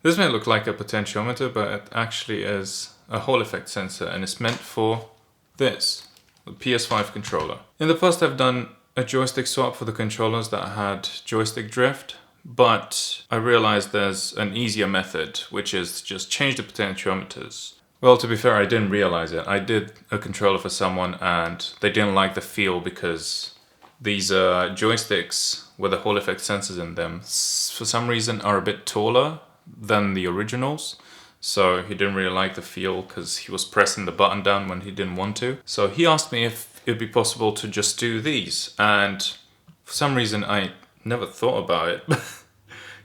This may look like a potentiometer, but it actually is a Hall effect sensor, and it's meant for this, the PS5 controller. In the past I've done a joystick swap for the controllers that had joystick drift, but I realized there's an easier method, which is just change the potentiometers. Well, to be fair, I didn't realize it. I did a controller for someone and they didn't like the feel because these joysticks with the Hall effect sensors in them, for some reason, are a bit taller than the originals. So he didn't really like the feel because he was pressing the button down when he didn't want to. So he asked me if it'd be possible to just do these. And for some reason, I never thought about it.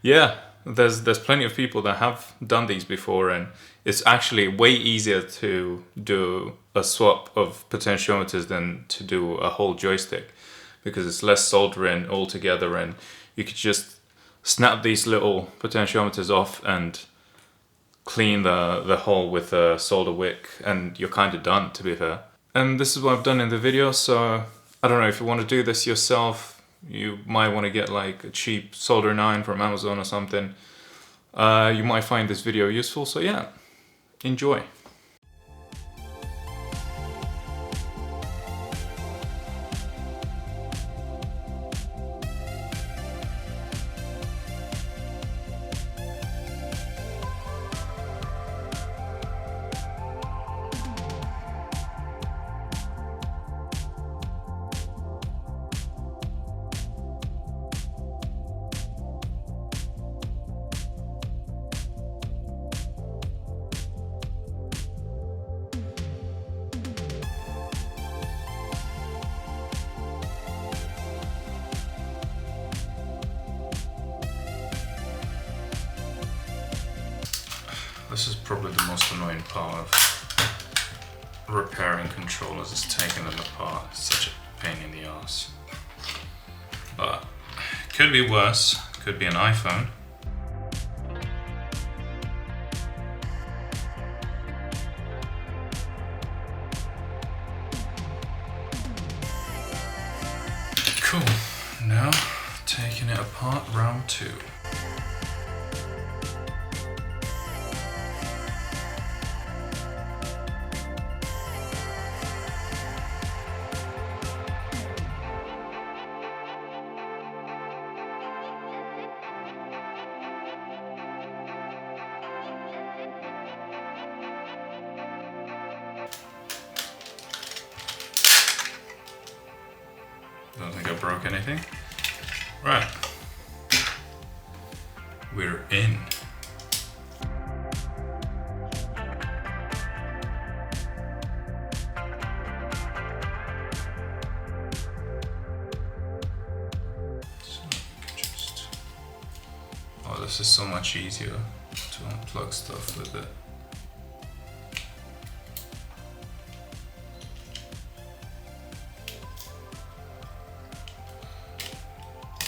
Yeah, there's plenty of people that have done these before, and it's actually way easier to do a swap of potentiometers than to do a whole joystick, because it's less soldering altogether, and you could just snap these little potentiometers off and clean the hole with a solder wick, and you're kind of done, to be fair. And this is what I've done in the video, so I don't know, if you want to do this yourself, you might want to get like a cheap soldering iron from Amazon or something. You might find this video useful, so yeah, enjoy. This is probably the most annoying part of repairing controllers, is taking them apart. It's such a pain in the ass. But it could be worse. It could be an iPhone. Cool. Now taking it apart, round 2. Don't think I broke anything. Right. We're in. So just... Oh, this is so much easier to unplug stuff with it.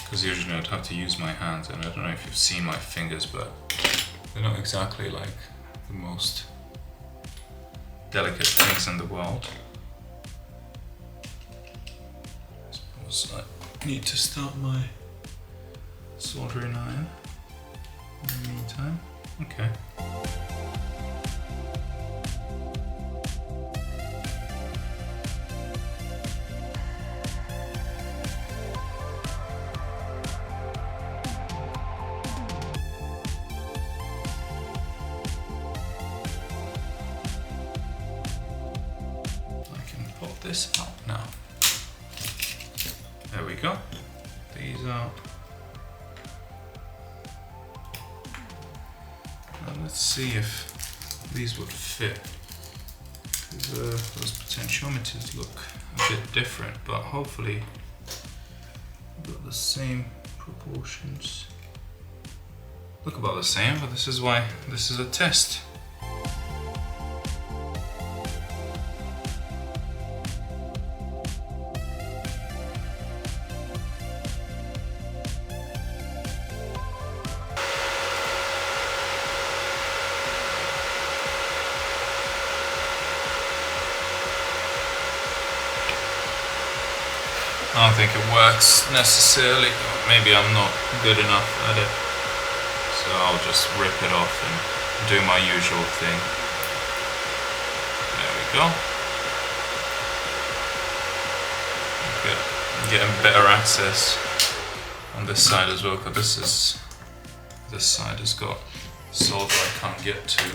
Because usually I'd have to use my hands, and I don't know if you've seen my fingers, but they're not exactly like the most delicate things in the world. I suppose I need to start my soldering iron in the meantime. Okay. Pop this out now. There we go. These out. Now let's see if these would fit. Those potentiometers look a bit different, but hopefully we've got the same proportions. Look about the same, but this is why this is a test. I don't think it works necessarily. Maybe I'm not good enough at it. so I'll just rip it off and do my usual thing. There we go. I'm getting better access on this side as well, because this side has got solder I can't get to.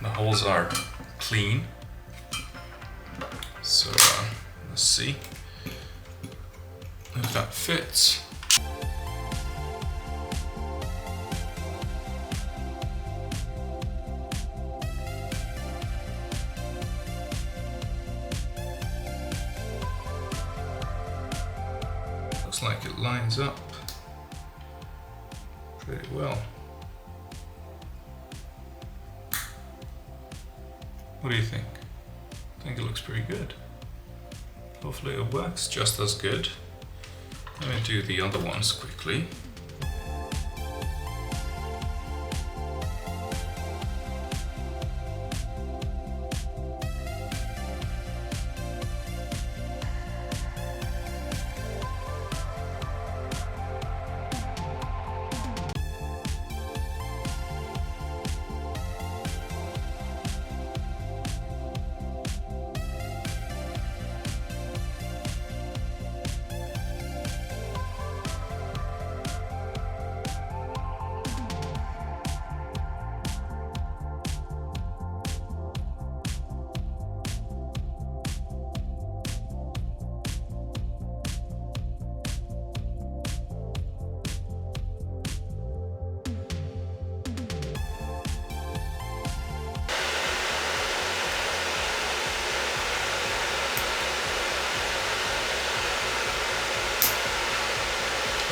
The holes are clean, so let's see if that fits. Looks like it lines up pretty well. What do you think? I think it looks pretty good. Hopefully it works just as good. Let me do the other ones quickly.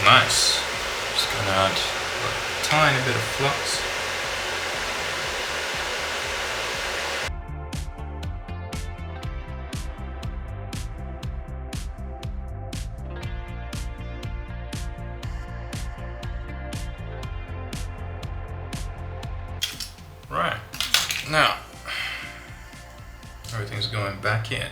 Nice. Just gonna add a tiny bit of flux. Right, now everything's going back in.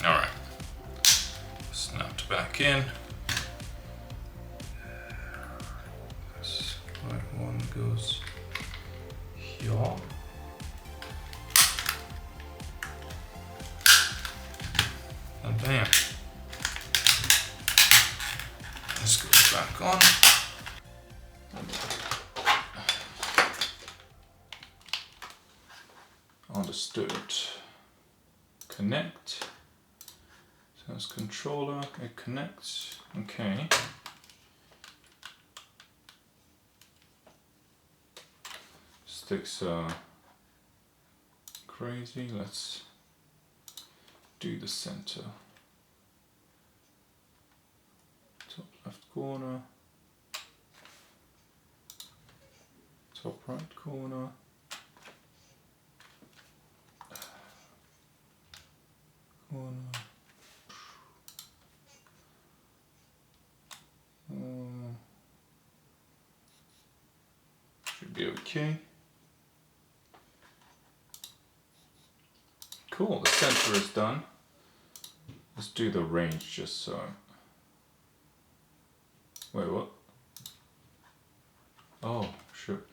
Alright, snapped back in. This right one goes here. And bam. This goes back on. Understood. Connect. So that's controller, it connects. Okay. Sticks are crazy. Let's do the center. Top left corner. Top right corner. Corner. be okay. Cool, the sensor is done. Let's do the range just so. Wait, what? Oh, shoot.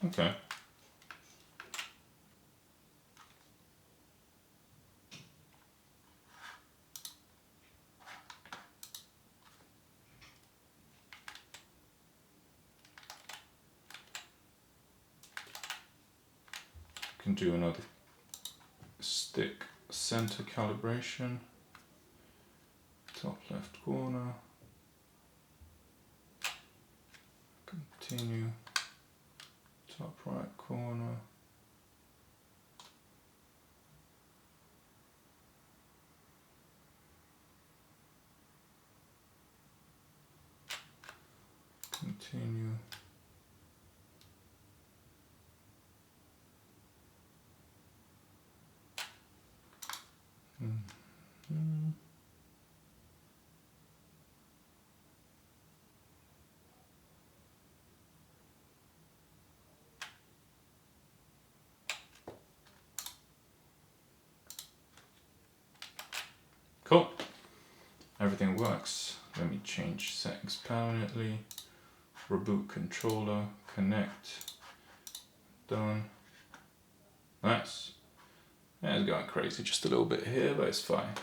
Okay. Can do another stick center calibration. Top left corner. Continue. Top right corner. Continue. Cool. Everything works. Let me change settings permanently. Reboot controller. Connect. Done. Nice. Yeah, it's going crazy just a little bit here, but it's fine.